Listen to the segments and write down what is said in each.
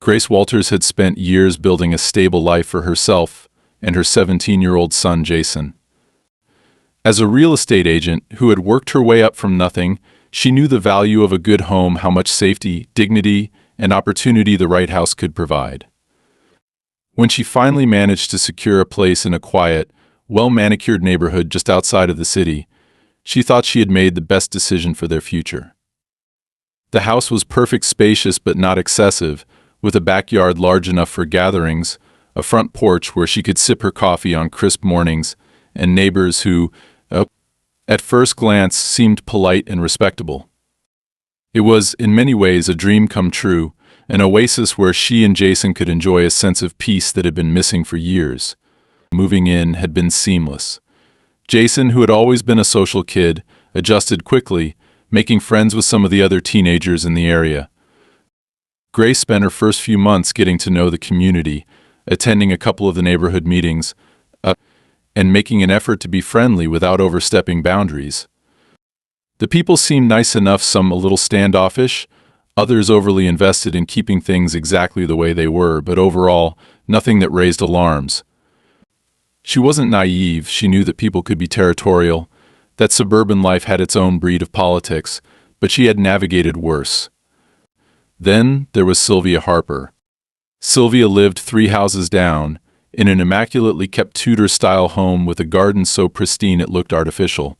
Grace Walters had spent years building a stable life for herself and her 17-year-old son, Jason. As a real estate agent who had worked her way up from nothing, she knew the value of a good home, how much safety, dignity, and opportunity the right house could provide. When she finally managed to secure a place in a quiet, well-manicured neighborhood just outside of the city, she thought she had made the best decision for their future. The house was perfect, spacious but not excessive, with a backyard large enough for gatherings, a front porch where she could sip her coffee on crisp mornings, and neighbors who, at first glance, seemed polite and respectable. It was, in many ways, a dream come true, an oasis where she and Jason could enjoy a sense of peace that had been missing for years. Moving in had been seamless. Jason, who had always been a social kid, adjusted quickly, making friends with some of the other teenagers in the area. Grace spent her first few months getting to know the community, attending a couple of the neighborhood meetings, and making an effort to be friendly without overstepping boundaries. The people seemed nice enough, some a little standoffish, others overly invested in keeping things exactly the way they were, but overall, nothing that raised alarms. She wasn't naive. She knew that people could be territorial, that suburban life had its own breed of politics, but she had navigated worse. Then there was Sylvia Harper. Sylvia lived 3 houses down, in an immaculately kept Tudor-style home with a garden so pristine it looked artificial.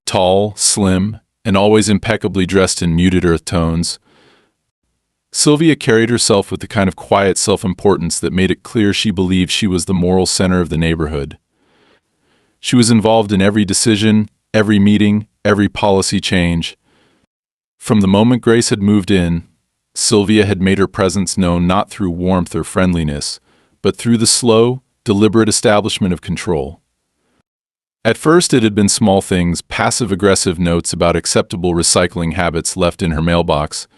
Tall, slim, and always impeccably dressed in muted earth tones, Sylvia carried herself with the kind of quiet self-importance that made it clear she believed she was the moral center of the neighborhood. She was involved in every decision, every meeting, every policy change. From the moment Grace had moved in, Sylvia had made her presence known not through warmth or friendliness, but through the slow, deliberate establishment of control. At first it had been small things, passive-aggressive notes about acceptable recycling habits left in her mailbox,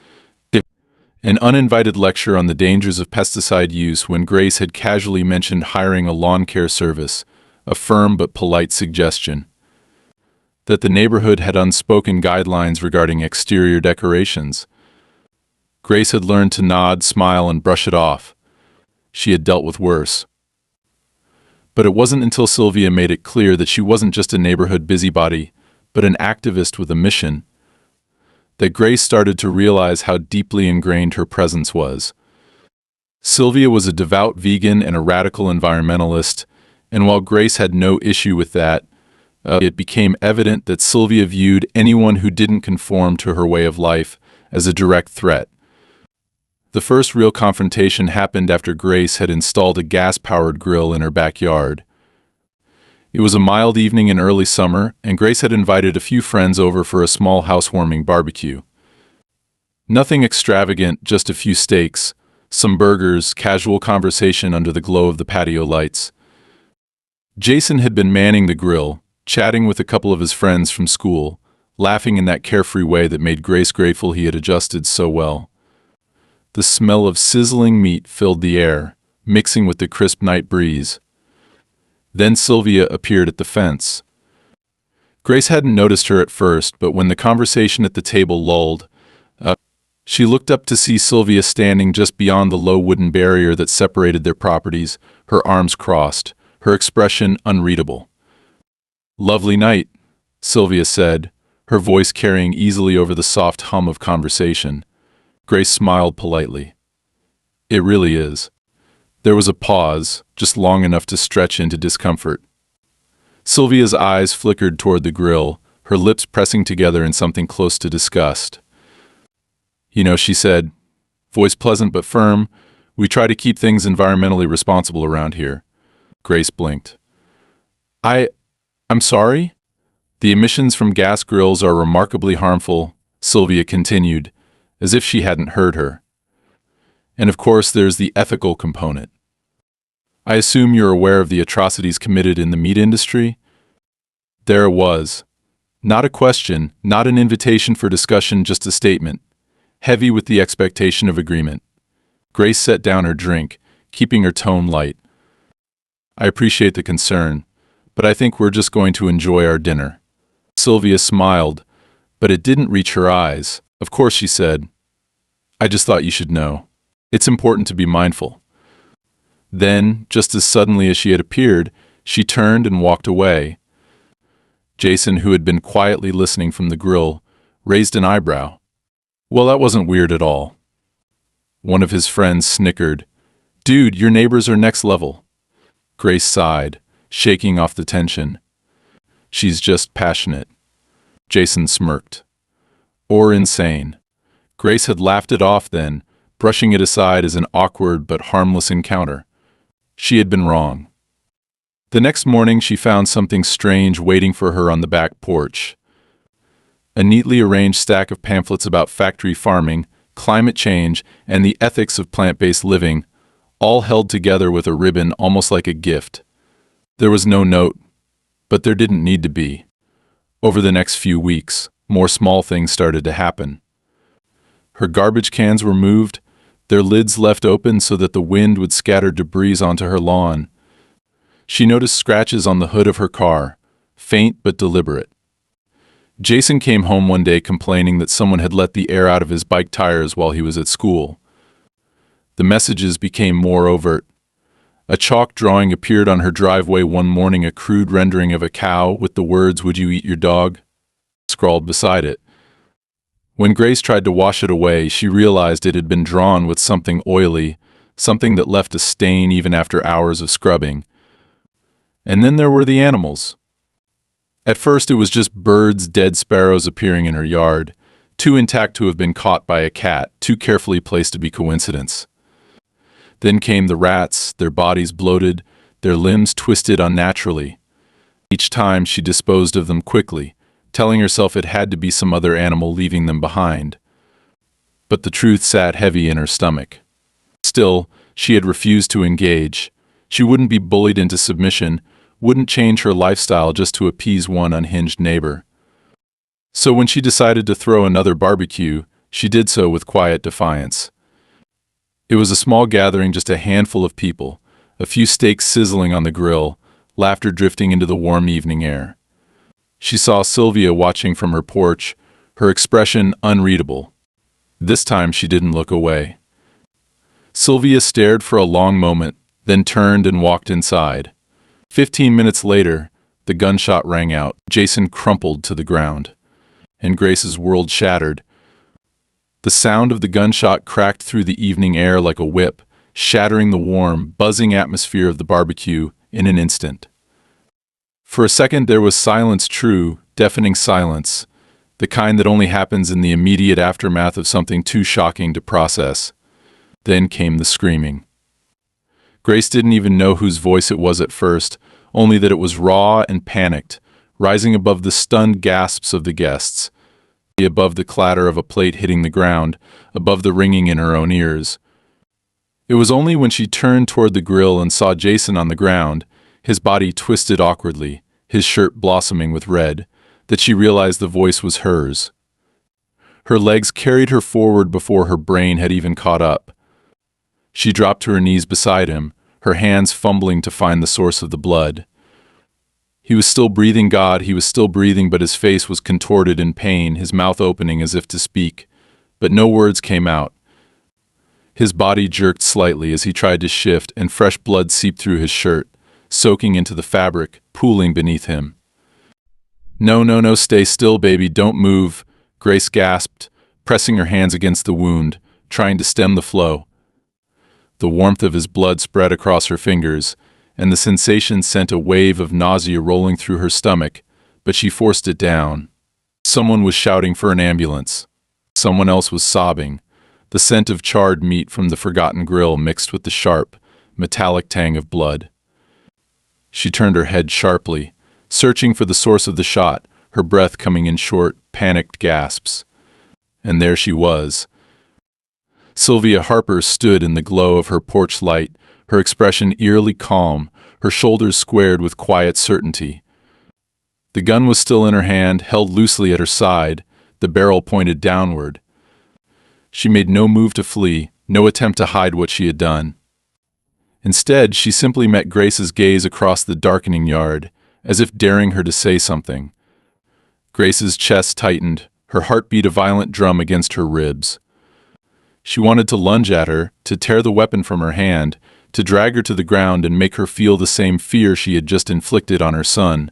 an uninvited lecture on the dangers of pesticide use when Grace had casually mentioned hiring a lawn care service, a firm but polite suggestion. That the neighborhood had unspoken guidelines regarding exterior decorations. Grace had learned to nod, smile, and brush it off. She had dealt with worse. But it wasn't until Sylvia made it clear that she wasn't just a neighborhood busybody, but an activist with a mission, that Grace started to realize how deeply ingrained her presence was. Sylvia was a devout vegan and a radical environmentalist, and while Grace had no issue with that, it became evident that Sylvia viewed anyone who didn't conform to her way of life as a direct threat. The first real confrontation happened after Grace had installed a gas-powered grill in her backyard. It was a mild evening in early summer, and Grace had invited a few friends over for a small housewarming barbecue. Nothing extravagant, just a few steaks, some burgers, casual conversation under the glow of the patio lights. Jason had been manning the grill, chatting with a couple of his friends from school, laughing in that carefree way that made Grace grateful he had adjusted so well. The smell of sizzling meat filled the air, mixing with the crisp night breeze. Then Sylvia appeared at the fence. Grace hadn't noticed her at first, but when the conversation at the table lulled, she looked up to see Sylvia standing just beyond the low wooden barrier that separated their properties, her arms crossed, her expression unreadable. "Lovely night," Sylvia said, her voice carrying easily over the soft hum of conversation. Grace smiled politely. "It really is." There was a pause, just long enough to stretch into discomfort. Sylvia's eyes flickered toward the grill, her lips pressing together in something close to disgust. "You know," she said, voice pleasant but firm, "we try to keep things environmentally responsible around here." Grace blinked. I'm sorry? The emissions from gas grills are remarkably harmful," Sylvia continued, as if she hadn't heard her. "And of course there's the ethical component. I assume you're aware of the atrocities committed in the meat industry?" There it was. Not a question, not an invitation for discussion, just a statement, heavy with the expectation of agreement. Grace set down her drink, keeping her tone light. "I appreciate the concern, but I think we're just going to enjoy our dinner." Sylvia smiled, but it didn't reach her eyes. "Of course," she said. "I just thought you should know." It's important to be mindful. Then, just as suddenly as she had appeared, she turned and walked away. Jason, who had been quietly listening from the grill, raised an eyebrow. Well, that wasn't weird at all. One of his friends snickered. Dude, your neighbors are next level. Grace sighed, shaking off the tension. She's just passionate. Jason smirked. Or insane. Grace had laughed it off then, brushing it aside as an awkward but harmless encounter. She had been wrong. The next morning she found something strange waiting for her on the back porch. A neatly arranged stack of pamphlets about factory farming, climate change, and the ethics of plant-based living, all held together with a ribbon almost like a gift. There was no note, but there didn't need to be. Over the next few weeks, more small things started to happen. Her garbage cans were moved, their lids left open so that the wind would scatter debris onto her lawn. She noticed scratches on the hood of her car, faint but deliberate. Jason came home one day complaining that someone had let the air out of his bike tires while he was at school. The messages became more overt. A chalk drawing appeared on her driveway one morning, a crude rendering of a cow with the words, "Would you eat your dog?" scrawled beside it. When Grace tried to wash it away, she realized it had been drawn with something oily, something that left a stain even after hours of scrubbing. And then there were the animals. At first it was just birds, dead sparrows appearing in her yard, too intact to have been caught by a cat, too carefully placed to be coincidence. Then came the rats, their bodies bloated, their limbs twisted unnaturally. Each time she disposed of them quickly, telling herself it had to be some other animal leaving them behind. But the truth sat heavy in her stomach. Still, she had refused to engage. She wouldn't be bullied into submission, wouldn't change her lifestyle just to appease one unhinged neighbor. So when she decided to throw another barbecue, she did so with quiet defiance. It was a small gathering, just a handful of people, a few steaks sizzling on the grill, laughter drifting into the warm evening air. She saw Sylvia watching from her porch, her expression unreadable. This time she didn't look away. Sylvia stared for a long moment, then turned and walked inside. 15 minutes later, the gunshot rang out. Jason crumpled to the ground, and Grace's world shattered. The sound of the gunshot cracked through the evening air like a whip, shattering the warm, buzzing atmosphere of the barbecue in an instant. For a second there was silence, true, deafening silence, the kind that only happens in the immediate aftermath of something too shocking to process. Then came the screaming. Grace didn't even know whose voice it was at first, only that it was raw and panicked, rising above the stunned gasps of the guests, above the clatter of a plate hitting the ground, above the ringing in her own ears. It was only when she turned toward the grill and saw Jason on the ground, his body twisted awkwardly, his shirt blossoming with red, that she realized the voice was hers. Her legs carried her forward before her brain had even caught up. She dropped to her knees beside him, her hands fumbling to find the source of the blood. He was still breathing, God, he was still breathing, but his face was contorted in pain, his mouth opening as if to speak, but no words came out. His body jerked slightly as he tried to shift, and fresh blood seeped through his shirt, soaking into the fabric, pooling beneath him. No, no, no, stay still, baby, don't move, Grace gasped, pressing her hands against the wound, trying to stem the flow. The warmth of his blood spread across her fingers, and the sensation sent a wave of nausea rolling through her stomach, but she forced it down. Someone was shouting for an ambulance. Someone else was sobbing, the scent of charred meat from the forgotten grill mixed with the sharp, metallic tang of blood. She turned her head sharply, searching for the source of the shot, her breath coming in short, panicked gasps. And there she was. Sylvia Harper stood in the glow of her porch light, her expression eerily calm, her shoulders squared with quiet certainty. The gun was still in her hand, held loosely at her side, the barrel pointed downward. She made no move to flee, no attempt to hide what she had done. Instead, she simply met Grace's gaze across the darkening yard, as if daring her to say something. Grace's chest tightened, her heart beat a violent drum against her ribs. She wanted to lunge at her, to tear the weapon from her hand, to drag her to the ground and make her feel the same fear she had just inflicted on her son.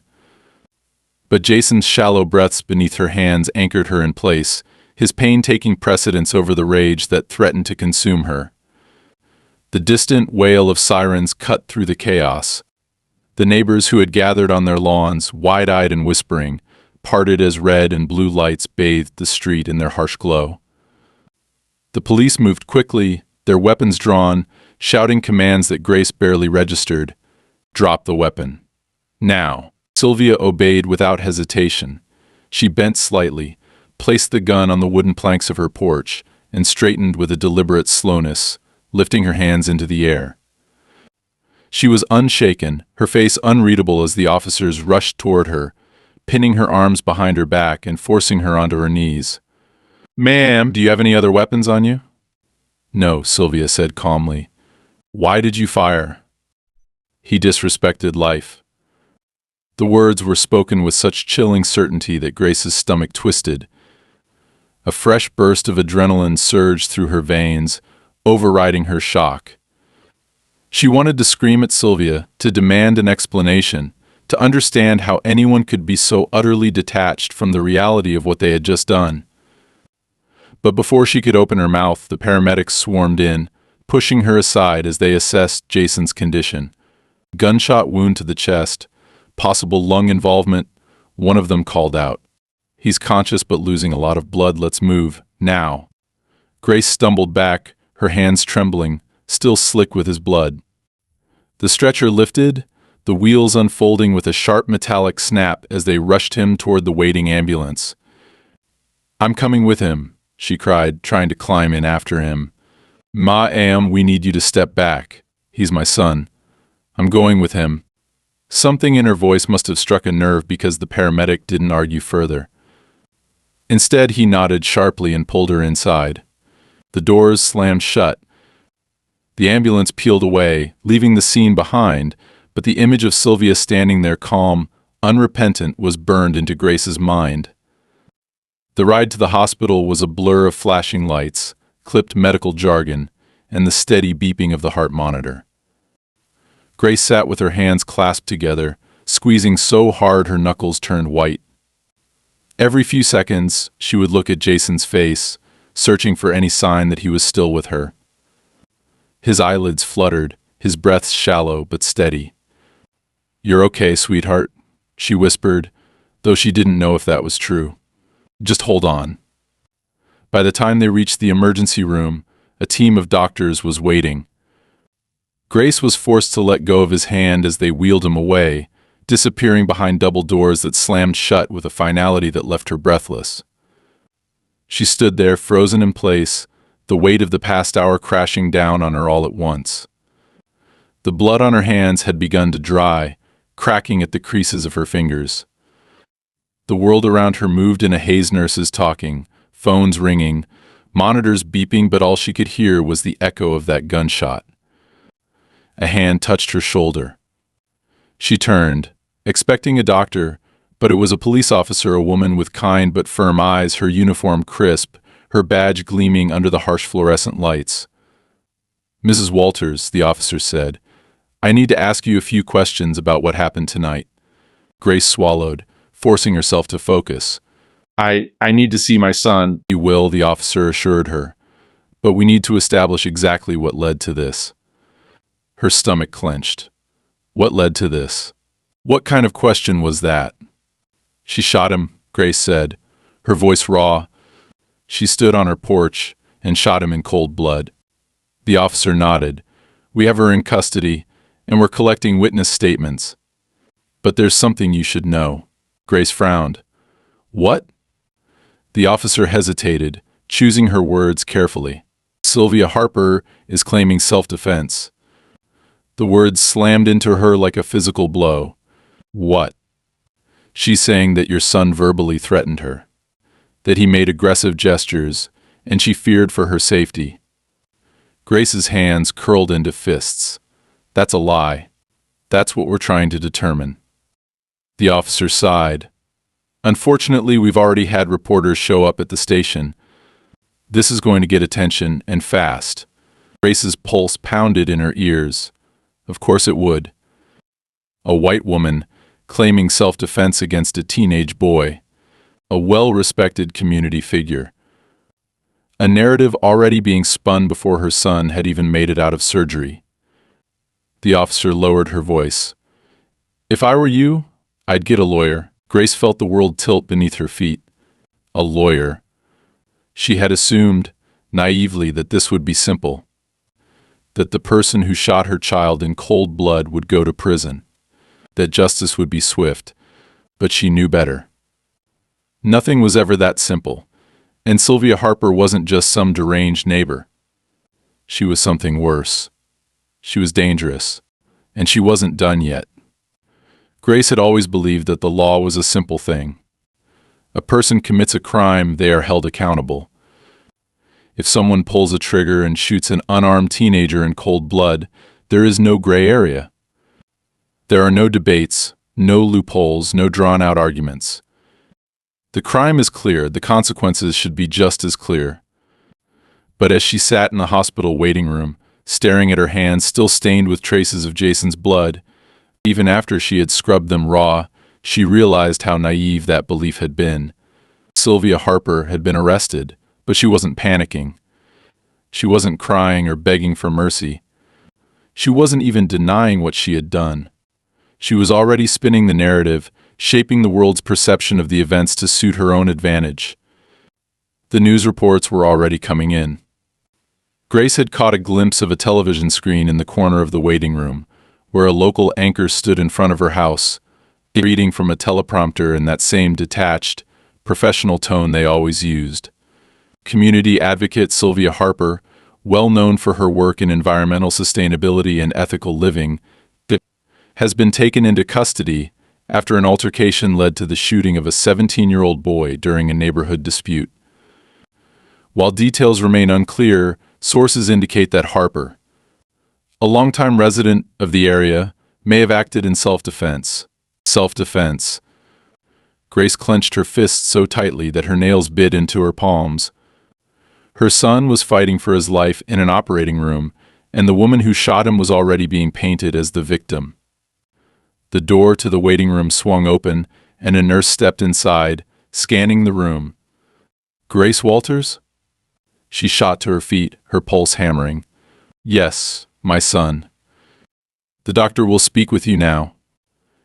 But Jason's shallow breaths beneath her hands anchored her in place, his pain taking precedence over the rage that threatened to consume her. The distant wail of sirens cut through the chaos. The neighbors who had gathered on their lawns, wide-eyed and whispering, parted as red and blue lights bathed the street in their harsh glow. The police moved quickly, their weapons drawn, shouting commands that Grace barely registered. "Drop the weapon. Now." Sylvia obeyed without hesitation. She bent slightly, placed the gun on the wooden planks of her porch, and straightened with a deliberate slowness, lifting her hands into the air. She was unshaken, her face unreadable as the officers rushed toward her, pinning her arms behind her back and forcing her onto her knees. "Ma'am, do you have any other weapons on you?" "No," Sylvia said calmly. "Why did you fire?" "He disrespected life." The words were spoken with such chilling certainty that Grace's stomach twisted. A fresh burst of adrenaline surged through her veins, overriding her shock. She wanted to scream at Sylvia, to demand an explanation, to understand how anyone could be so utterly detached from the reality of what they had just done. But before she could open her mouth, the paramedics swarmed in, pushing her aside as they assessed Jason's condition. Gunshot wound to the chest, possible lung involvement, one of them called out. "He's conscious but losing a lot of blood, let's move, now." Grace stumbled back, her hands trembling, still slick with his blood. The stretcher lifted, the wheels unfolding with a sharp metallic snap as they rushed him toward the waiting ambulance. "I'm coming with him," she cried, trying to climb in after him. "Ma'am, we need you to step back. He's my son. I'm going with him." Something in her voice must have struck a nerve because the paramedic didn't argue further. Instead, he nodded sharply and pulled her inside. The doors slammed shut. The ambulance peeled away, leaving the scene behind, but the image of Sylvia standing there calm, unrepentant, was burned into Grace's mind. The ride to the hospital was a blur of flashing lights, clipped medical jargon, and the steady beeping of the heart monitor. Grace sat with her hands clasped together, squeezing so hard her knuckles turned white. Every few seconds, she would look at Jason's face, searching for any sign that he was still with her. His eyelids fluttered, his breath shallow but steady. "You're okay, sweetheart," she whispered, though she didn't know if that was true. "Just hold on." By the time they reached the emergency room, a team of doctors was waiting. Grace was forced to let go of his hand as they wheeled him away, disappearing behind double doors that slammed shut with a finality that left her breathless. She stood there, frozen in place, the weight of the past hour crashing down on her all at once. The blood on her hands had begun to dry, cracking at the creases of her fingers. The world around her moved in a haze. Nurses talking, phones ringing, monitors beeping, but all she could hear was the echo of that gunshot. A hand touched her shoulder. She turned, expecting a doctor, but it was a police officer, a woman with kind but firm eyes, her uniform crisp, her badge gleaming under the harsh fluorescent lights. "Mrs. Walters," the officer said, "I need to ask you a few questions about what happened tonight." Grace swallowed, forcing herself to focus. I need to see my son." "You will," the officer assured her, "but we need to establish exactly what led to this." Her stomach clenched. What led to this? What kind of question was that? "She shot him," Grace said, her voice raw. "She stood on her porch and shot him in cold blood." The officer nodded. "We have her in custody, and we're collecting witness statements. But there's something you should know." Grace frowned. "What?" The officer hesitated, choosing her words carefully. "Sylvia Harper is claiming self-defense." The words slammed into her like a physical blow. "What?" "She's saying that your son verbally threatened her, that he made aggressive gestures, and she feared for her safety." Grace's hands curled into fists. "That's a lie. That's what we're trying to determine." The officer sighed. "Unfortunately, we've already had reporters show up at the station. This is going to get attention, and fast. Grace's pulse pounded in her ears. Of course it would. A white woman claiming self-defense against a teenage boy. A well-respected community figure. A narrative already being spun before her son had even made it out of surgery. The officer lowered her voice. If I were you, I'd get a lawyer. Grace felt the world tilt beneath her feet. A lawyer. She had assumed, naively, that this would be simple. That the person who shot her child in cold blood would go to prison. That justice would be swift. But she knew better. Nothing was ever that simple. And Sylvia Harper wasn't just some deranged neighbor. She was something worse. She was dangerous. And she wasn't done yet. Grace had always believed that the law was a simple thing. A person commits a crime, they are held accountable. If someone pulls a trigger and shoots an unarmed teenager in cold blood, there is no gray area. There are no debates, no loopholes, no drawn-out arguments. The crime is clear, the consequences should be just as clear. But as she sat in the hospital waiting room, staring at her hands still stained with traces of Jason's blood, even after she had scrubbed them raw, she realized how naive that belief had been. Sylvia Harper had been arrested, but she wasn't panicking. She wasn't crying or begging for mercy. She wasn't even denying what she had done. She was already spinning the narrative, shaping the world's perception of the events to suit her own advantage. The news reports were already coming in. Grace had caught a glimpse of a television screen in the corner of the waiting room, where a local anchor stood in front of her house, reading from a teleprompter in that same detached, professional tone they always used. Community advocate Sylvia Harper, well known for her work in environmental sustainability and ethical living, has been taken into custody after an altercation led to the shooting of a 17-year-old boy during a neighborhood dispute. While details remain unclear, sources indicate that Harper, a longtime resident of the area, may have acted in self-defense. Self-defense. Grace clenched her fists so tightly that her nails bit into her palms. Her son was fighting for his life in an operating room, and the woman who shot him was already being painted as the victim. The door to the waiting room swung open, and a nurse stepped inside, scanning the room. Grace Walters? She shot to her feet, her pulse hammering. Yes, my son. The doctor will speak with you now.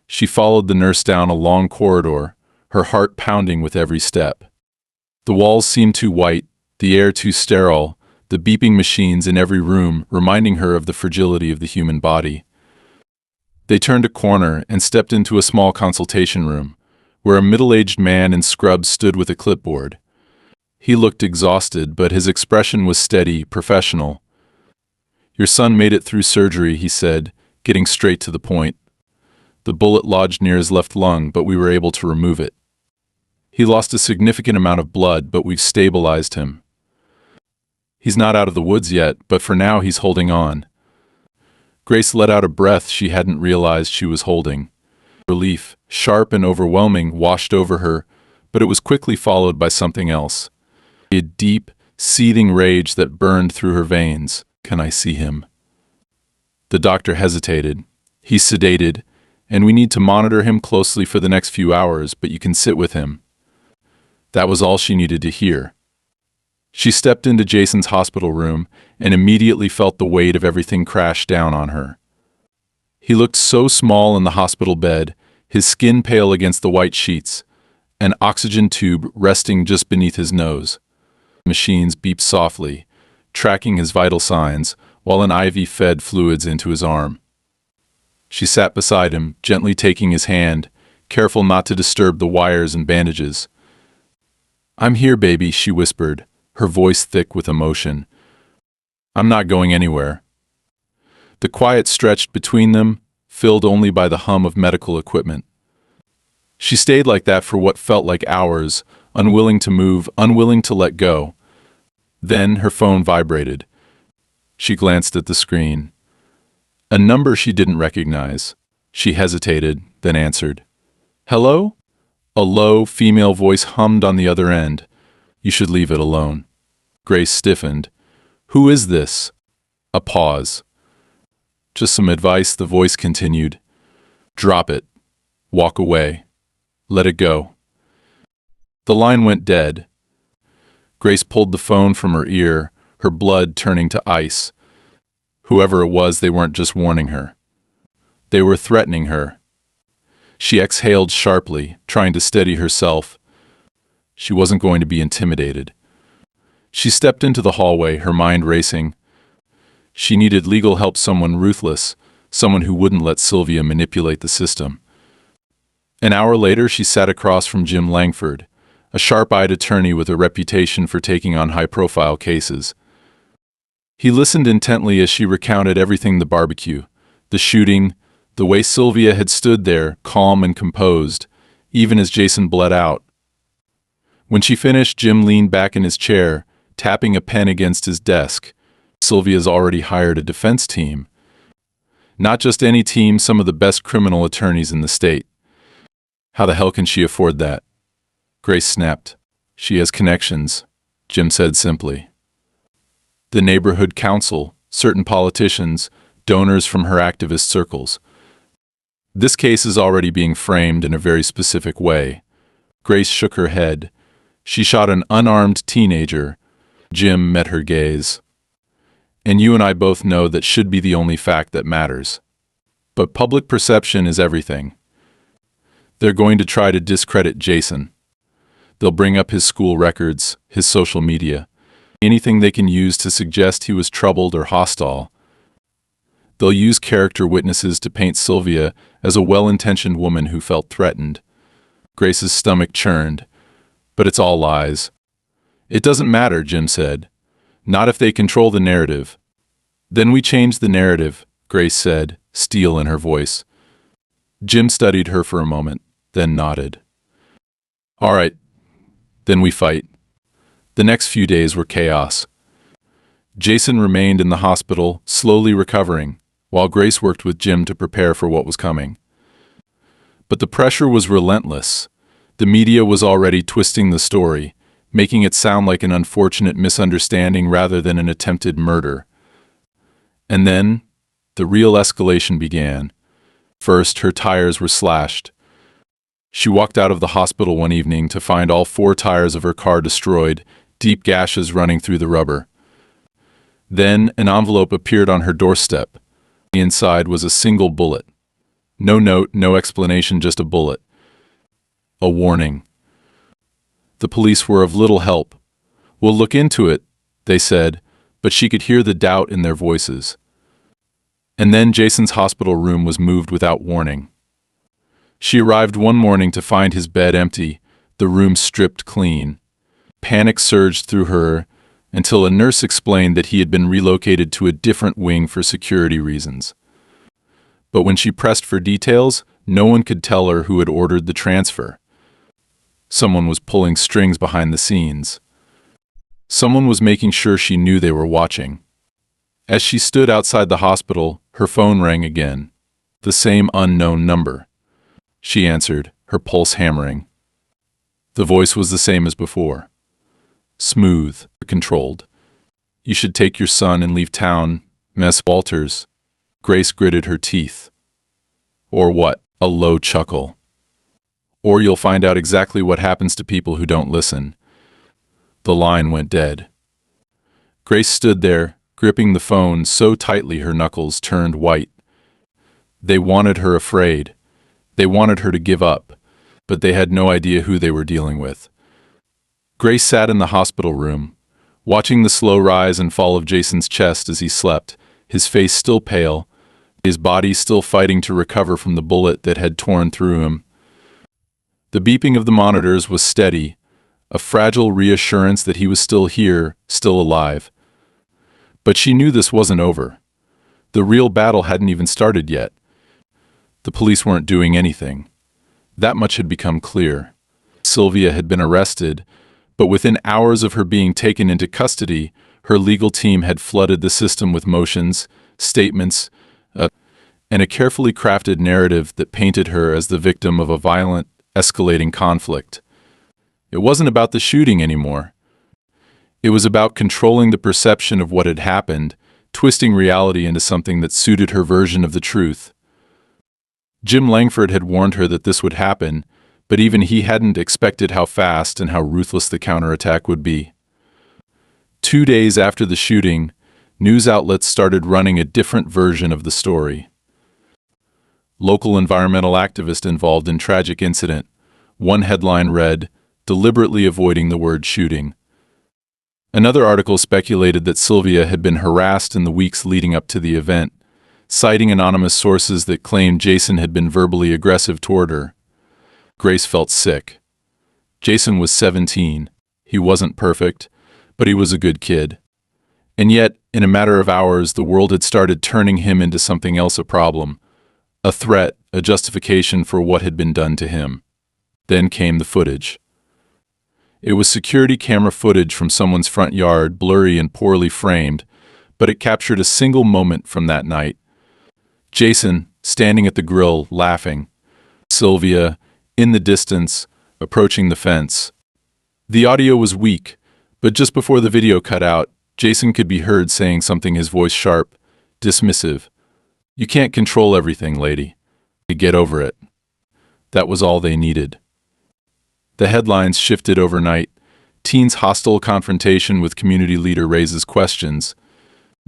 She followed the nurse down a long corridor, her heart pounding with every step. The walls seemed too white, the air too sterile, the beeping machines in every room reminding her of the fragility of the human body. They turned a corner and stepped into a small consultation room, where a middle-aged man in scrubs stood with a clipboard. He looked exhausted, but his expression was steady, professional. Your son made it through surgery, he said, getting straight to the point. The bullet lodged near his left lung, but we were able to remove it. He lost a significant amount of blood, but we've stabilized him. He's not out of the woods yet, but for now he's holding on. Grace let out a breath she hadn't realized she was holding. Relief, sharp and overwhelming, washed over her, but it was quickly followed by something else. A deep, seething rage that burned through her veins. Can I see him? The doctor hesitated. He's sedated, and we need to monitor him closely for the next few hours, but you can sit with him. That was all she needed to hear. She stepped into Jason's hospital room and immediately felt the weight of everything crash down on her. He looked so small in the hospital bed, his skin pale against the white sheets, an oxygen tube resting just beneath his nose. Machines beeped softly, tracking his vital signs, while an IV fed fluids into his arm. She sat beside him, gently taking his hand, careful not to disturb the wires and bandages. I'm here, baby, she whispered, her voice thick with emotion. I'm not going anywhere. The quiet stretched between them, filled only by the hum of medical equipment. She stayed like that for what felt like hours, unwilling to move, unwilling to let go. Then her phone vibrated. She glanced at the screen. A number she didn't recognize. She hesitated, then answered. Hello? A low, female voice hummed on the other end. You should leave it alone. Grace stiffened. Who is this? A pause. Just some advice, the voice continued. Drop it. Walk away. Let it go. The line went dead. Grace pulled the phone from her ear, her blood turning to ice. Whoever it was, they weren't just warning her. They were threatening her. She exhaled sharply, trying to steady herself. She wasn't going to be intimidated. She stepped into the hallway, her mind racing. She needed legal help, someone ruthless, someone who wouldn't let Sylvia manipulate the system. An hour later, she sat across from Jim Langford, a sharp-eyed attorney with a reputation for taking on high-profile cases. He listened intently as she recounted everything: the barbecue, the shooting, the way Sylvia had stood there, calm and composed, even as Jason bled out. When she finished, Jim leaned back in his chair, tapping a pen against his desk. Sylvia's already hired a defense team. Not just any team, some of the best criminal attorneys in the state. How the hell can she afford that? Grace snapped. She has connections, Jim said simply. The neighborhood council, certain politicians, donors from her activist circles. This case is already being framed in a very specific way. Grace shook her head. She shot an unarmed teenager. Jim met her gaze. And you and I both know that should be the only fact that matters. But public perception is everything. They're going to try to discredit Jason. They'll bring up his school records, his social media, anything they can use to suggest he was troubled or hostile. They'll use character witnesses to paint Sylvia as a well-intentioned woman who felt threatened. Grace's stomach churned. But it's all lies. It doesn't matter, Jim said. Not if they control the narrative. Then we change the narrative, Grace said, steel in her voice. Jim studied her for a moment, then nodded. All right, then we fight. The next few days were chaos. Jason remained in the hospital, slowly recovering, while Grace worked with Jim to prepare for what was coming. But the pressure was relentless. The media was already twisting the story, making it sound like an unfortunate misunderstanding rather than an attempted murder. And then, the real escalation began. First, her tires were slashed. She walked out of the hospital one evening to find all 4 tires of her car destroyed, deep gashes running through the rubber. Then, an envelope appeared on her doorstep. Inside was a single bullet. No note, no explanation, just a bullet. A warning. The police were of little help. We'll look into it, they said, but she could hear the doubt in their voices. And then Jason's hospital room was moved without warning. She arrived one morning to find his bed empty, the room stripped clean. Panic surged through her until a nurse explained that he had been relocated to a different wing for security reasons. But when she pressed for details, no one could tell her who had ordered the transfer. Someone was pulling strings behind the scenes. Someone was making sure she knew they were watching. As she stood outside the hospital, her phone rang again. The same unknown number. She answered, her pulse hammering. The voice was the same as before. Smooth, controlled. You should take your son and leave town, Miss Walters. Grace gritted her teeth. Or what? A low chuckle. Or you'll find out exactly what happens to people who don't listen. The line went dead. Grace stood there, gripping the phone so tightly her knuckles turned white. They wanted her afraid. They wanted her to give up, but they had no idea who they were dealing with. Grace sat in the hospital room, watching the slow rise and fall of Jason's chest as he slept, his face still pale, his body still fighting to recover from the bullet that had torn through him. The beeping of the monitors was steady, a fragile reassurance that he was still here, still alive. But she knew this wasn't over. The real battle hadn't even started yet. The police weren't doing anything. That much had become clear. Sylvia had been arrested, but within hours of her being taken into custody, her legal team had flooded the system with motions, statements, and a carefully crafted narrative that painted her as the victim of a violent, escalating conflict. It wasn't about the shooting anymore. It was about controlling the perception of what had happened, twisting reality into something that suited her version of the truth. Jim Langford had warned her that this would happen, but even he hadn't expected how fast and how ruthless the counterattack would be. 2 days after the shooting, news outlets started running a different version of the story. Local environmental activist involved in tragic incident. One headline read, "Deliberately avoiding the word shooting." Another article speculated that Sylvia had been harassed in the weeks leading up to the event, citing anonymous sources that claimed Jason had been verbally aggressive toward her. Grace felt sick. Jason was 17. He wasn't perfect, but he was a good kid. And yet, in a matter of hours, the world had started turning him into something else, a problem, a threat, a justification for what had been done to him. Then came the footage. It was security camera footage from someone's front yard, blurry and poorly framed, but it captured a single moment from that night. Jason, standing at the grill, laughing. Sylvia, in the distance, approaching the fence. The audio was weak, but just before the video cut out, Jason could be heard saying something, his voice sharp, dismissive. "You can't control everything, lady. Get over it." That was all they needed. The headlines shifted overnight. Teen's hostile confrontation with community leader raises questions.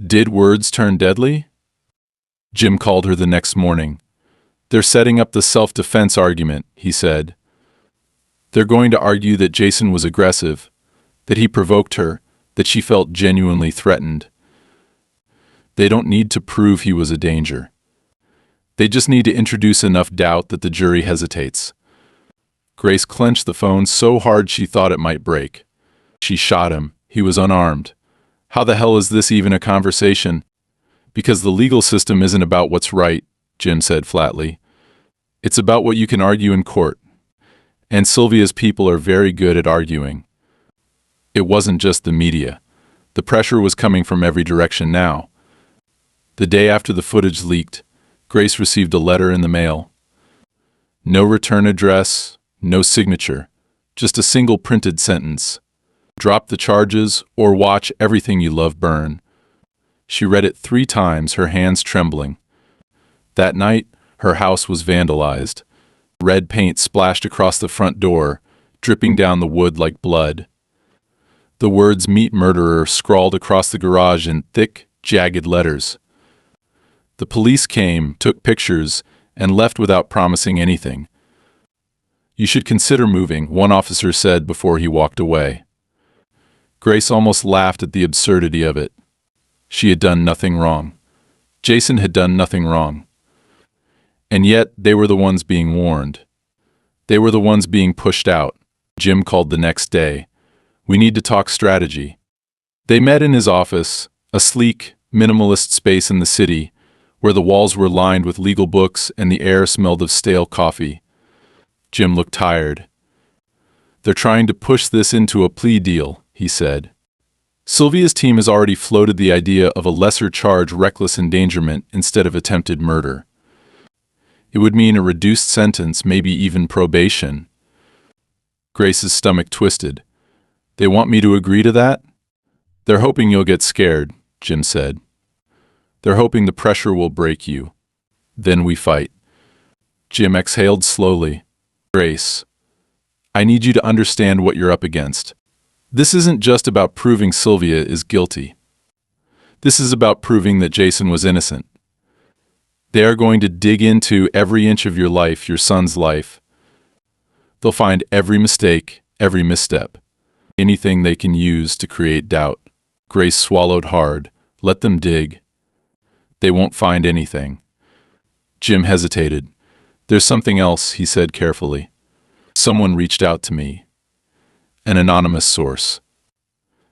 Did words turn deadly? Jim called her the next morning. "They're setting up the self-defense argument," he said. "They're going to argue that Jason was aggressive, that he provoked her, that she felt genuinely threatened. They don't need to prove he was a danger. They just need to introduce enough doubt that the jury hesitates." Grace clenched the phone so hard she thought it might break. She shot him. He was unarmed. How the hell is this even a conversation? "Because the legal system isn't about what's right," Jim said flatly. "It's about what you can argue in court. And Sylvia's people are very good at arguing." It wasn't just the media. The pressure was coming from every direction now. The day after the footage leaked, Grace received a letter in the mail. No return address, no signature, just a single printed sentence. "Drop the charges or watch everything you love burn." She read it 3 times, her hands trembling. That night, her house was vandalized. Red paint splashed across the front door, dripping down the wood like blood. The words "Meet Murderer" scrawled across the garage in thick, jagged letters. The police came, took pictures, and left without promising anything. "You should consider moving," one officer said before he walked away. Grace almost laughed at the absurdity of it. She had done nothing wrong. Jason had done nothing wrong. And yet, they were the ones being warned. They were the ones being pushed out. Jim called the next day. "We need to talk strategy." They met in his office, a sleek, minimalist space in the city, where the walls were lined with legal books and the air smelled of stale coffee. Jim looked tired. "They're trying to push this into a plea deal," he said. "Sylvia's team has already floated the idea of a lesser charge, reckless endangerment, instead of attempted murder. It would mean a reduced sentence, maybe even probation." Grace's stomach twisted. "They want me to agree to that?" "They're hoping you'll get scared," Jim said. "They're hoping the pressure will break you. Then we fight." Jim exhaled slowly. "Grace, I need you to understand what you're up against. This isn't just about proving Sylvia is guilty. This is about proving that Jason was innocent. They are going to dig into every inch of your life, your son's life. They'll find every mistake, every misstep, anything they can use to create doubt." Grace swallowed hard. "Let them dig. They won't find anything." Jim hesitated. "There's something else," he said carefully. "Someone reached out to me. An anonymous source.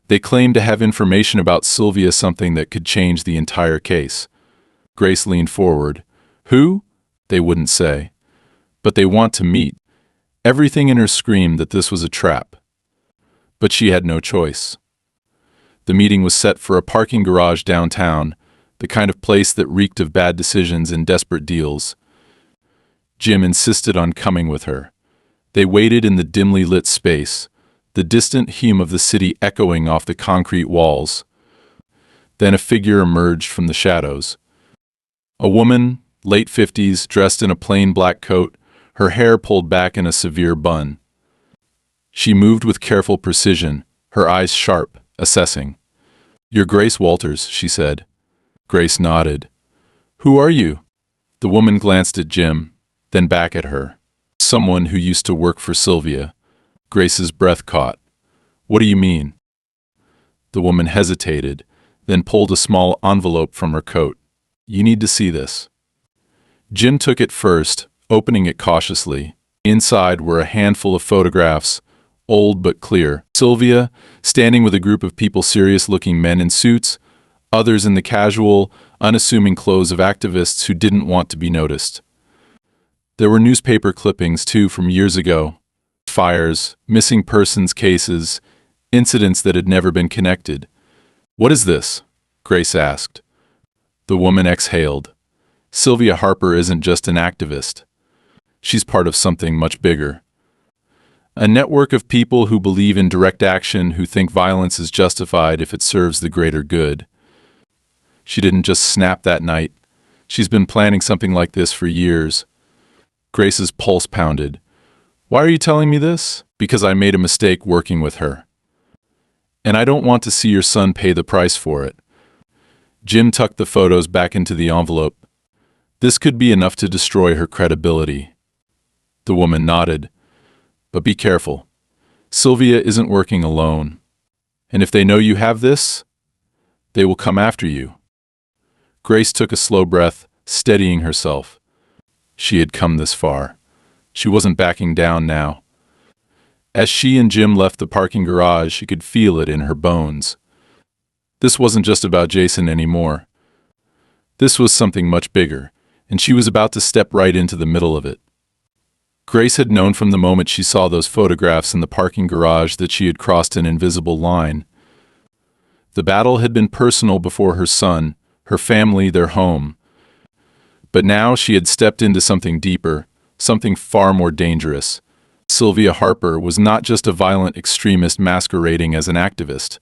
They claim to have information about Sylvia, something that could change the entire case." Grace leaned forward. "Who?" "They wouldn't say. But they want to meet." Everything in her screamed that this was a trap. But she had no choice. The meeting was set for a parking garage downtown, the kind of place that reeked of bad decisions and desperate deals. Jim insisted on coming with her. They waited in the dimly lit space. the distant hum of the city echoing off the concrete walls. Then a figure emerged from the shadows. A woman, late 50s, dressed in a plain black coat, her hair pulled back in a severe bun. She moved with careful precision, her eyes sharp, assessing. "You're Grace Walters," she said. Grace nodded. "Who are you?" The woman glanced at Jim, then back at her. "Someone who used to work for Sylvia." Grace's breath caught. "What do you mean?" The woman hesitated, then pulled a small envelope from her coat. "You need to see this." Jim took it first, opening it cautiously. Inside were a handful of photographs, old but clear. Sylvia, standing with a group of people, serious-looking men in suits, others in the casual, unassuming clothes of activists who didn't want to be noticed. There were newspaper clippings, too, from years ago. Fires, missing persons cases, incidents that had never been connected. "What is this?" Grace asked. The woman exhaled. "Sylvia Harper isn't just an activist. She's part of something much bigger. A network of people who believe in direct action, who think violence is justified if it serves the greater good." She didn't just snap that night. She's been planning something like this for years. Grace's pulse pounded. "Why are you telling me this?" "Because I made a mistake working with her. And I don't want to see your son pay the price for it." Jim tucked the photos back into the envelope. "This could be enough to destroy her credibility." The woman nodded. "But be careful. Sylvia isn't working alone. And if they know you have this, they will come after you." Grace took a slow breath, steadying herself. She had come this far. She wasn't backing down now. As she and Jim left the parking garage, she could feel it in her bones. This wasn't just about Jason anymore. This was something much bigger, and she was about to step right into the middle of it. Grace had known from the moment she saw those photographs in the parking garage that she had crossed an invisible line. The battle had been personal before her son, her family, their home. But now she had stepped into something deeper, something far more dangerous. Sylvia Harper was not just a violent extremist masquerading as an activist.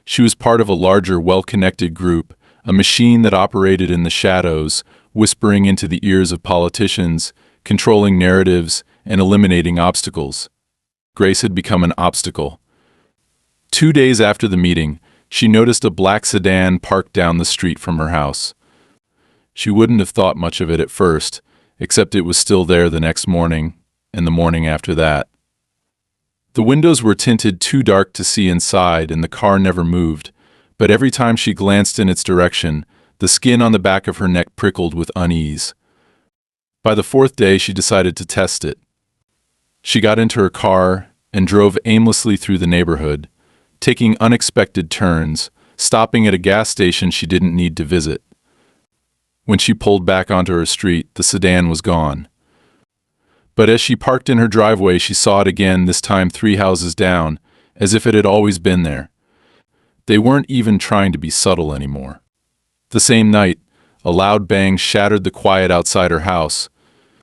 She was part of a larger, well-connected group, a machine that operated in the shadows, whispering into the ears of politicians, controlling narratives, and eliminating obstacles. Grace had become an obstacle. 2 days after the meeting, she noticed a black sedan parked down the street from her house. She wouldn't have thought much of it at first, except it was still there the next morning, and the morning after that. The windows were tinted too dark to see inside, and the car never moved, but every time she glanced in its direction, the skin on the back of her neck prickled with unease. By the 4th day, she decided to test it. She got into her car and drove aimlessly through the neighborhood, taking unexpected turns, stopping at a gas station she didn't need to visit. When she pulled back onto her street, the sedan was gone. But as she parked in her driveway, she saw it again, this time 3 houses down, as if it had always been there. They weren't even trying to be subtle anymore. The same night, a loud bang shattered the quiet outside her house.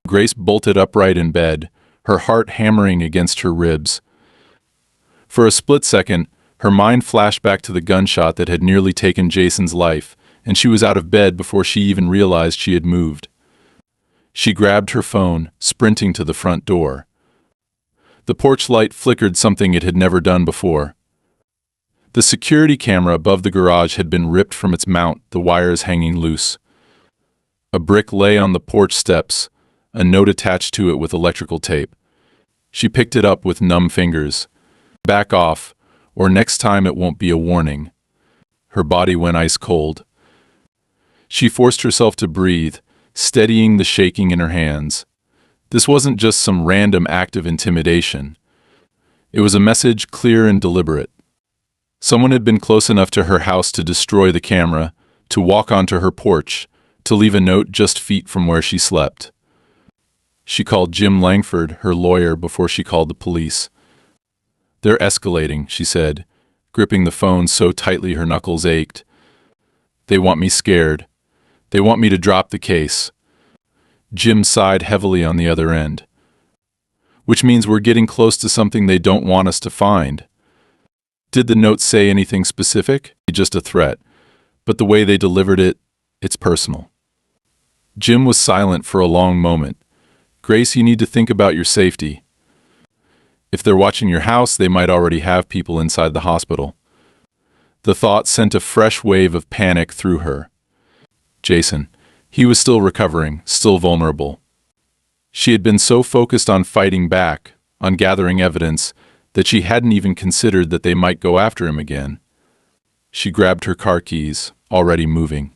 Grace bolted upright in bed, her heart hammering against her ribs. For a split second, her mind flashed back to the gunshot that had nearly taken Jason's life, and she was out of bed before she even realized she had moved. She grabbed her phone, sprinting to the front door. The porch light flickered something it had never done before. The security camera above the garage had been ripped from its mount, the wires hanging loose. A brick lay on the porch steps, a note attached to it with electrical tape. She picked it up with numb fingers. "Back off, or next time it won't be a warning." Her body went ice cold. She forced herself to breathe, steadying the shaking in her hands. This wasn't just some random act of intimidation. It was a message clear and deliberate. Someone had been close enough to her house to destroy the camera, to walk onto her porch, to leave a note just feet from where she slept. She called Jim Langford, her lawyer, before she called the police. "They're escalating," she said, gripping the phone so tightly her knuckles ached. "They want me scared. They want me to drop the case." Jim sighed heavily on the other end. which means we're getting close to something they don't want us to find. Did the note say anything specific? Just a threat. But the way they delivered it, it's personal. Jim was silent for a long moment. Grace, you need to think about your safety. If they're watching your house, they might already have people inside the hospital. The thought sent a fresh wave of panic through her. Jason. He was still recovering, still vulnerable. She had been so focused on fighting back, on gathering evidence, that she hadn't even considered that they might go after him again. She grabbed her car keys, already moving.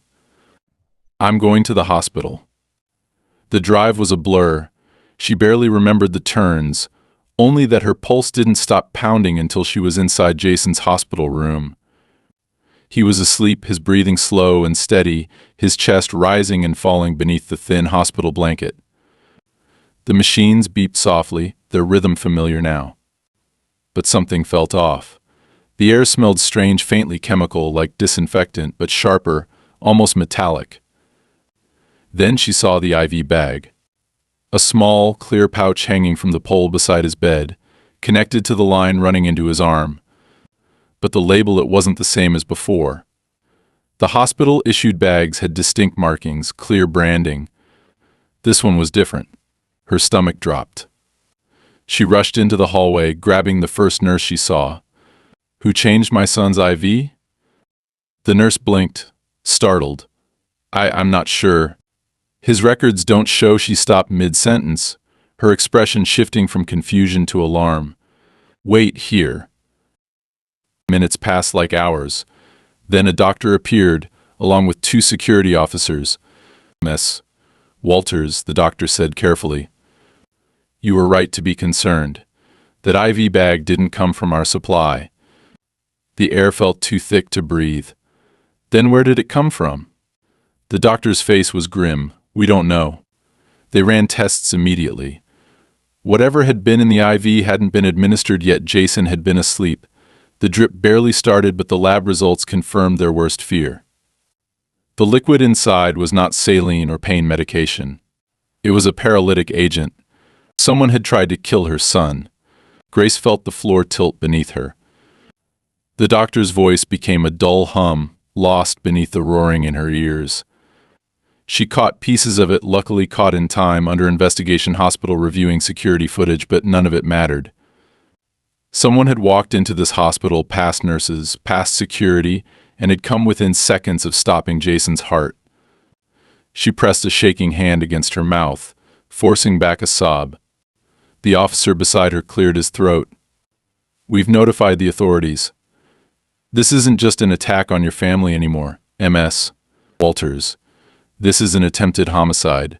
I'm going to the hospital. The drive was a blur. She barely remembered the turns, only that her pulse didn't stop pounding until she was inside Jason's hospital room. He was asleep, his breathing slow and steady, his chest rising and falling beneath the thin hospital blanket. The machines beeped softly, their rhythm familiar now. But something felt off. The air smelled strange, faintly chemical, like disinfectant, but sharper, almost metallic. Then she saw the IV bag. A small, clear pouch hanging from the pole beside his bed, connected to the line running into his arm. But the label, it wasn't the same as before. The hospital-issued bags had distinct markings, clear branding. This one was different. Her stomach dropped. She rushed into the hallway, grabbing the first nurse she saw. Who changed my son's IV? The nurse blinked, startled. I'm not sure. His records don't show. She stopped mid-sentence, her expression shifting from confusion to alarm. Wait here. Minutes passed like hours. Then a doctor appeared, along with 2 security officers. Miss Walters, the doctor said carefully. You were right to be concerned. That IV bag didn't come from our supply. The air felt too thick to breathe. Then where did it come from? The doctor's face was grim. We don't know. They ran tests immediately. Whatever had been in the IV hadn't been administered yet. Jason had been asleep. The drip barely started, but the lab results confirmed their worst fear. The liquid inside was not saline or pain medication. It was a paralytic agent. Someone had tried to kill her son. Grace felt the floor tilt beneath her. The doctor's voice became a dull hum, lost beneath the roaring in her ears. She caught pieces of it, luckily caught in time, under investigation hospital reviewing security footage, but none of it mattered. Someone had walked into this hospital past nurses, past security, and had come within seconds of stopping Jason's heart. She pressed a shaking hand against her mouth, forcing back a sob. The officer beside her cleared his throat. We've notified the authorities. This isn't just an attack on your family anymore, Ms. Walters. This is an attempted homicide.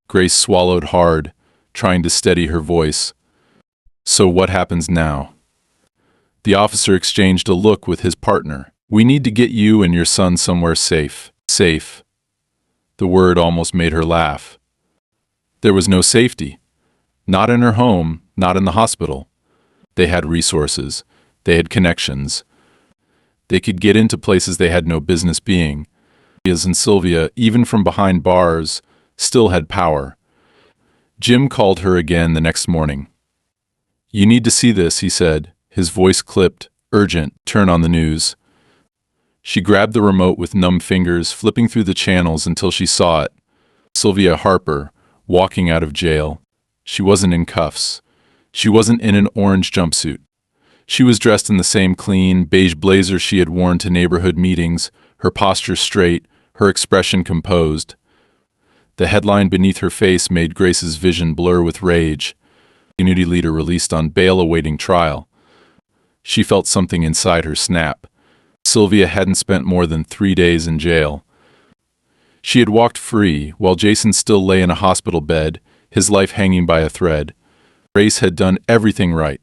Grace swallowed hard, trying to steady her voice. So what happens now? The officer exchanged a look with his partner. We need to get you and your son somewhere safe. Safe. The word almost made her laugh. There was no safety. Not in her home, not in the hospital. They had resources. They had connections. They could get into places they had no business being. And Sylvia, even from behind bars, still had power. Jim called her again the next morning. You need to see this, he said, his voice clipped, urgent. Turn on the news. She grabbed the remote with numb fingers, flipping through the channels until she saw it. Sylvia Harper, walking out of jail. She wasn't in cuffs. She wasn't in an orange jumpsuit. She was dressed in the same clean, beige blazer she had worn to neighborhood meetings, her posture straight, her expression composed. The headline beneath her face made Grace's vision blur with rage. Community leader released on bail awaiting trial. She felt something inside her snap. Sylvia hadn't spent more than 3 days in jail. She had walked free, while Jason still lay in a hospital bed, his life hanging by a thread. Grace had done everything right.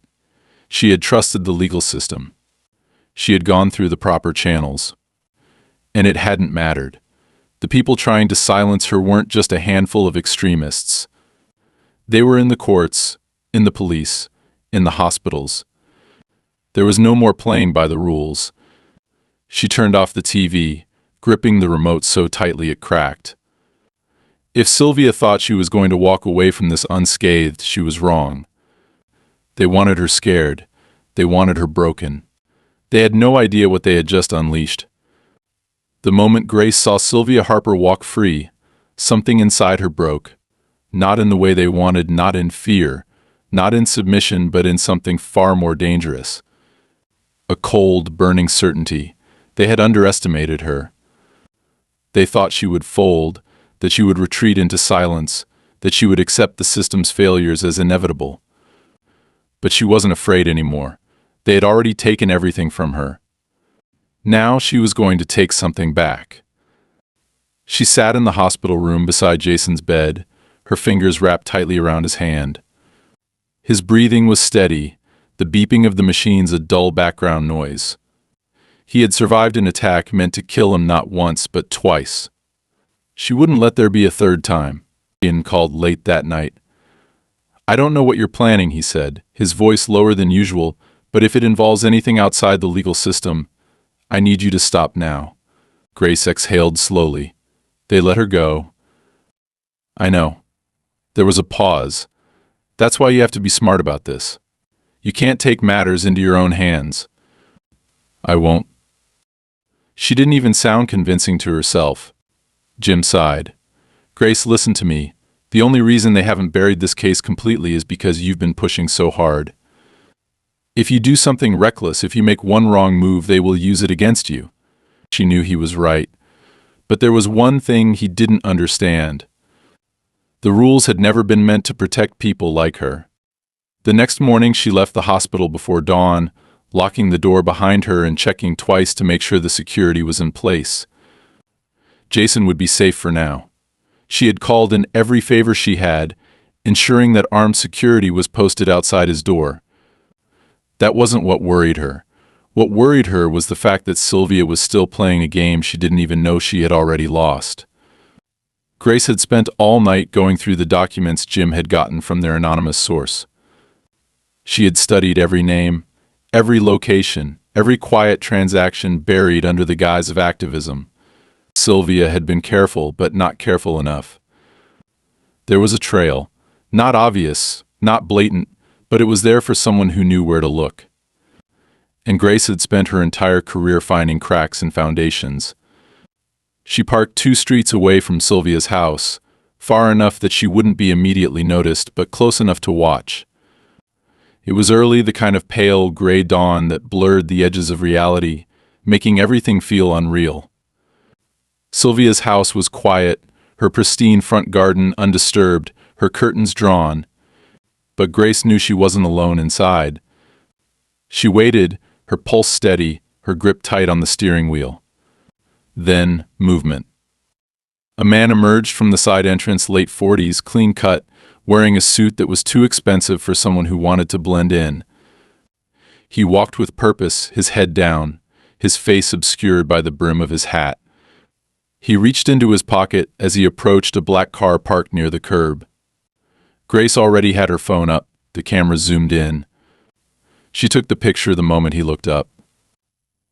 She had trusted the legal system. She had gone through the proper channels. And it hadn't mattered. The people trying to silence her weren't just a handful of extremists. They were in the courts, in the police, in the hospitals. There was no more playing by the rules. She turned off the TV, gripping the remote so tightly it cracked. If Sylvia thought she was going to walk away from this unscathed, she was wrong. They wanted her scared. They wanted her broken. They had no idea what they had just unleashed. The moment Grace saw Sylvia Harper walk free, something inside her broke. Not in the way they wanted, not in fear, not in submission, but in something far more dangerous. A cold, burning certainty. They had underestimated her. They thought she would fold, that she would retreat into silence, that she would accept the system's failures as inevitable. But she wasn't afraid anymore. They had already taken everything from her. Now she was going to take something back. She sat in the hospital room beside Jason's bed, her fingers wrapped tightly around his hand. His breathing was steady, the beeping of the machines a dull background noise. He had survived an attack meant to kill him not once but twice. She wouldn't let there be a third time. Ian called late that night. "I don't know what you're planning," he said, his voice lower than usual, "but if it involves anything outside the legal system, I need you to stop now." Grace exhaled slowly. They let her go. "I know." There was a pause. "That's why you have to be smart about this. You can't take matters into your own hands." "I won't." She didn't even sound convincing to herself. Jim sighed. "Grace, listen to me. The only reason they haven't buried this case completely is because you've been pushing so hard. If you do something reckless, if you make one wrong move, they will use it against you." She knew he was right. But there was one thing he didn't understand. The rules had never been meant to protect people like her. The next morning she left the hospital before dawn, locking the door behind her and checking twice to make sure the security was in place. Jason would be safe for now. She had called in every favor she had, ensuring that armed security was posted outside his door. That wasn't what worried her. What worried her was the fact that Sylvia was still playing a game she didn't even know she had already lost. Grace had spent all night going through the documents Jim had gotten from their anonymous source. She had studied every name, every location, every quiet transaction buried under the guise of activism. Sylvia had been careful, but not careful enough. There was a trail, not obvious, not blatant, but it was there for someone who knew where to look. And Grace had spent her entire career finding cracks in foundations. She parked 2 streets away from Sylvia's house, far enough that she wouldn't be immediately noticed, but close enough to watch. It was early, the kind of pale, gray dawn that blurred the edges of reality, making everything feel unreal. Sylvia's house was quiet, her pristine front garden undisturbed, her curtains drawn. But Grace knew she wasn't alone inside. She waited, her pulse steady, her grip tight on the steering wheel. Then, movement. A man emerged from the side entrance, late 40s, clean-cut, wearing a suit that was too expensive for someone who wanted to blend in. He walked with purpose, his head down, his face obscured by the brim of his hat. He reached into his pocket as he approached a black car parked near the curb. Grace already had her phone up, the camera zoomed in. She took the picture the moment he looked up.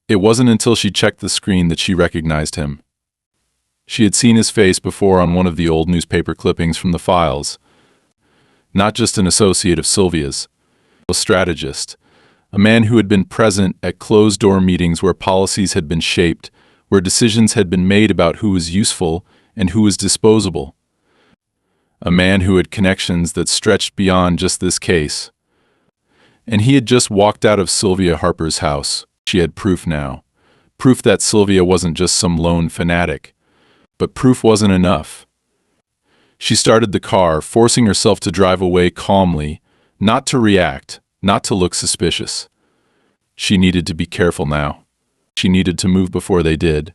It wasn't until she checked the screen that she recognized him. She had seen his face before on one of the old newspaper clippings from the files. Not just an associate of Sylvia's, a strategist, a man who had been present at closed-door meetings where policies had been shaped, where decisions had been made about who was useful and who was disposable. A man who had connections that stretched beyond just this case. And he had just walked out of Sylvia Harper's house. She had proof now. Proof that Sylvia wasn't just some lone fanatic. But proof wasn't enough. She started the car, forcing herself to drive away calmly, not to react, not to look suspicious. She needed to be careful now. She needed to move before they did.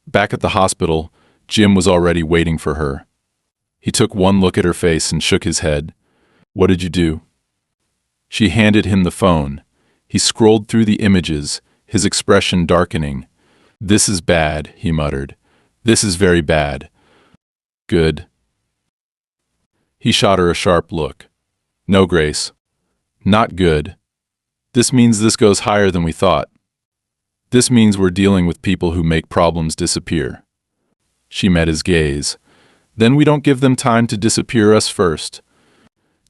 Back at the hospital, Jim was already waiting for her. He took one look at her face and shook his head. "What did you do?" She handed him the phone. He scrolled through the images, his expression darkening. "This is bad," he muttered. "This is very bad." "Good." He shot her a sharp look. "No, Grace. Not good. This means this goes higher than we thought. This means we're dealing with people who make problems disappear." She met his gaze. "Then we don't give them time to disappear us first."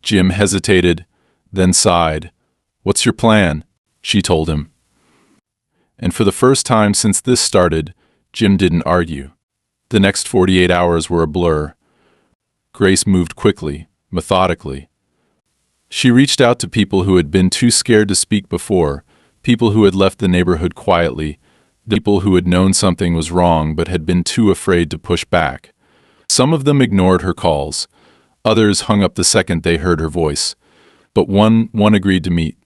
Jim hesitated, then sighed. "What's your plan?" she told him. And for the first time since this started, Jim didn't argue. The next 48 hours were a blur. Grace moved quickly, methodically. She reached out to people who had been too scared to speak before, people who had left the neighborhood quietly, people who had known something was wrong but had been too afraid to push back. Some of them ignored her calls. Others hung up the second they heard her voice. But one agreed to meet.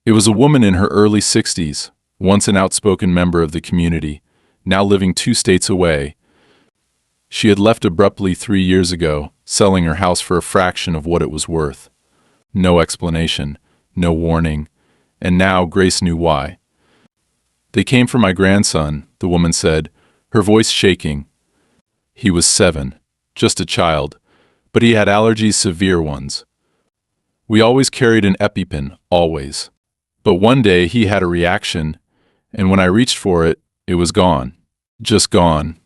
It was a woman in her early 60s, once an outspoken member of the community, now living 2 states away. She had left abruptly 3 years ago, selling her house for a fraction of what it was worth. No explanation, no warning, and now Grace knew why. "They came for my grandson," the woman said, her voice shaking. "He was 7, just a child, but he had allergies, severe ones. We always carried an EpiPen, always. But one day he had a reaction, and when I reached for it, it was gone. Just gone.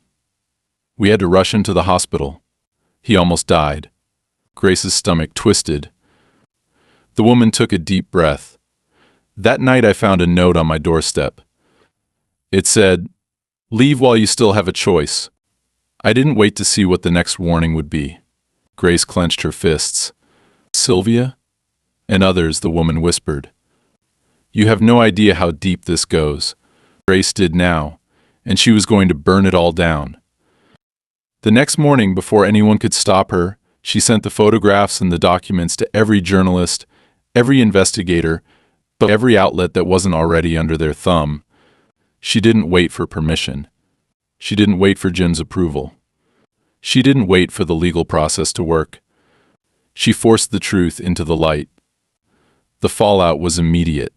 We had to rush him to the hospital. He almost died." Grace's stomach twisted. The woman took a deep breath. "That night I found a note on my doorstep. It said, 'Leave while you still have a choice.' I didn't wait to see what the next warning would be." Grace clenched her fists. "Sylvia?" "And others," the woman whispered. "You have no idea how deep this goes." Grace did now, and she was going to burn it all down. The next morning, before anyone could stop her, she sent the photographs and the documents to every journalist, every investigator, but every outlet that wasn't already under their thumb. She didn't wait for permission. She didn't wait for Jim's approval. She didn't wait for the legal process to work. She forced the truth into the light. The fallout was immediate.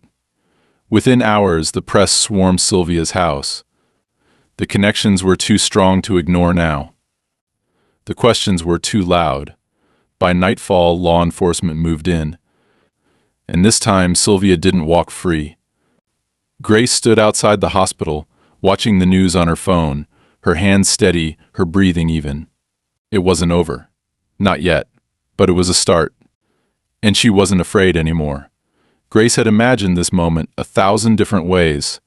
Within hours, the press swarmed Sylvia's house. The connections were too strong to ignore now. The questions were too loud. By nightfall, law enforcement moved in. And this time, Sylvia didn't walk free. Grace stood outside the hospital, watching the news on her phone, her hands steady, her breathing even. It wasn't over. Not yet. But it was a start. And she wasn't afraid anymore. Grace had imagined this moment 1,000 different ways.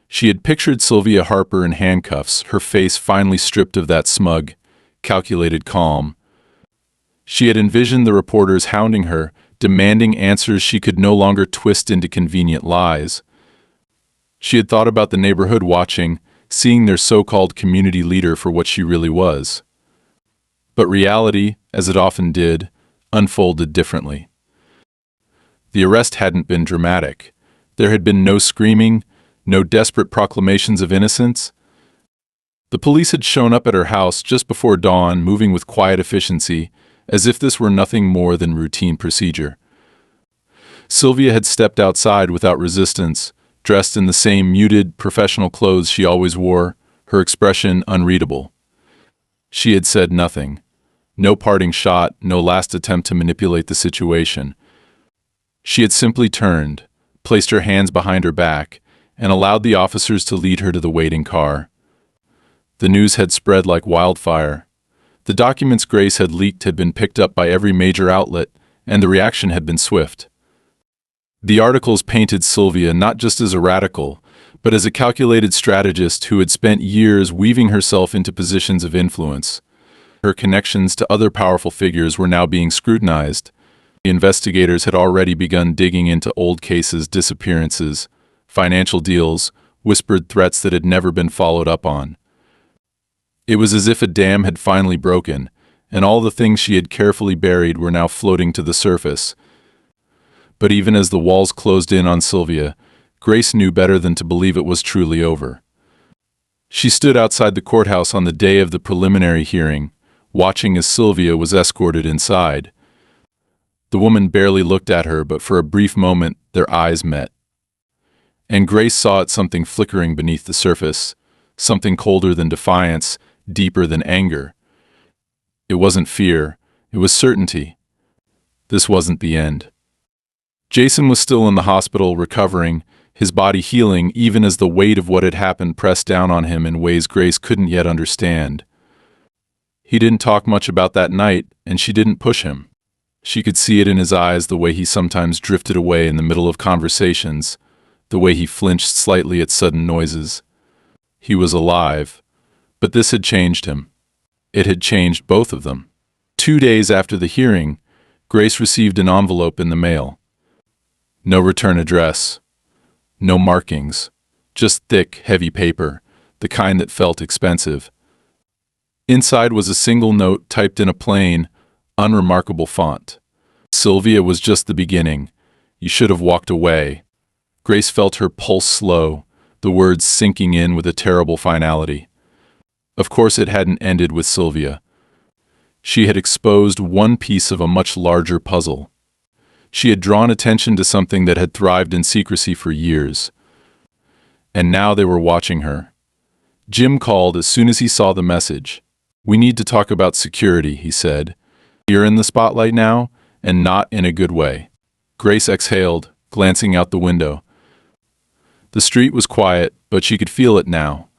She had pictured Sylvia Harper in handcuffs, her face finally stripped of that smug, calculated calm. She had envisioned the reporters hounding her, demanding answers she could no longer twist into convenient lies. She had thought about the neighborhood watching, seeing their so-called community leader for what she really was. But reality, as it often did, unfolded differently. The arrest hadn't been dramatic. There had been no screaming, no desperate proclamations of innocence. The police had shown up at her house just before dawn, moving with quiet efficiency, as if this were nothing more than routine procedure. Sylvia had stepped outside without resistance, dressed in the same muted, professional clothes she always wore, her expression unreadable. She had said nothing. No parting shot, no last attempt to manipulate the situation. She had simply turned, placed her hands behind her back, and allowed the officers to lead her to the waiting car. The news had spread like wildfire. The documents Grace had leaked had been picked up by every major outlet, and the reaction had been swift. The articles painted Sylvia not just as a radical, but as a calculated strategist who had spent years weaving herself into positions of influence. Her connections to other powerful figures were now being scrutinized. The investigators had already begun digging into old cases, disappearances, financial deals, whispered threats that had never been followed up on. It was as if a dam had finally broken, and all the things she had carefully buried were now floating to the surface. But even as the walls closed in on Sylvia, Grace knew better than to believe it was truly over. She stood outside the courthouse on the day of the preliminary hearing, watching as Sylvia was escorted inside. The woman barely looked at her, but for a brief moment their eyes met. And Grace saw it, something flickering beneath the surface, something colder than defiance, deeper than anger. It wasn't fear, it was certainty. This wasn't the end. Jason was still in the hospital, recovering, his body healing even as the weight of what had happened pressed down on him in ways Grace couldn't yet understand. He didn't talk much about that night, and she didn't push him. She could see it in his eyes, the way he sometimes drifted away in the middle of conversations, the way he flinched slightly at sudden noises. He was alive, but this had changed him. It had changed both of them. 2 days after the hearing, Grace received an envelope in the mail. No return address. No markings. Just thick, heavy paper, the kind that felt expensive. Inside was a single note typed in a plain, unremarkable font. Sylvia was just the beginning. You should have walked away. Grace felt her pulse slow, the words sinking in with a terrible finality. Of course it hadn't ended with Sylvia. She had exposed one piece of a much larger puzzle. She had drawn attention to something that had thrived in secrecy for years. And now they were watching her. Jim called as soon as he saw the message. "We need to talk about security," he said. "You're in the spotlight now, and not in a good way." Grace exhaled, glancing out the window. The street was quiet, but she could feel it now,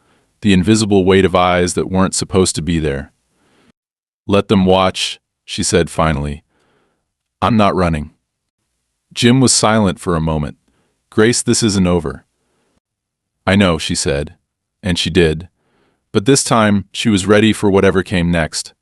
the invisible weight of eyes that weren't supposed to be there. "Let them watch," she said finally. "I'm not running." Jim was silent for a moment. "Grace, this isn't over." "I know," she said, and she did. But this time, she was ready for whatever came next.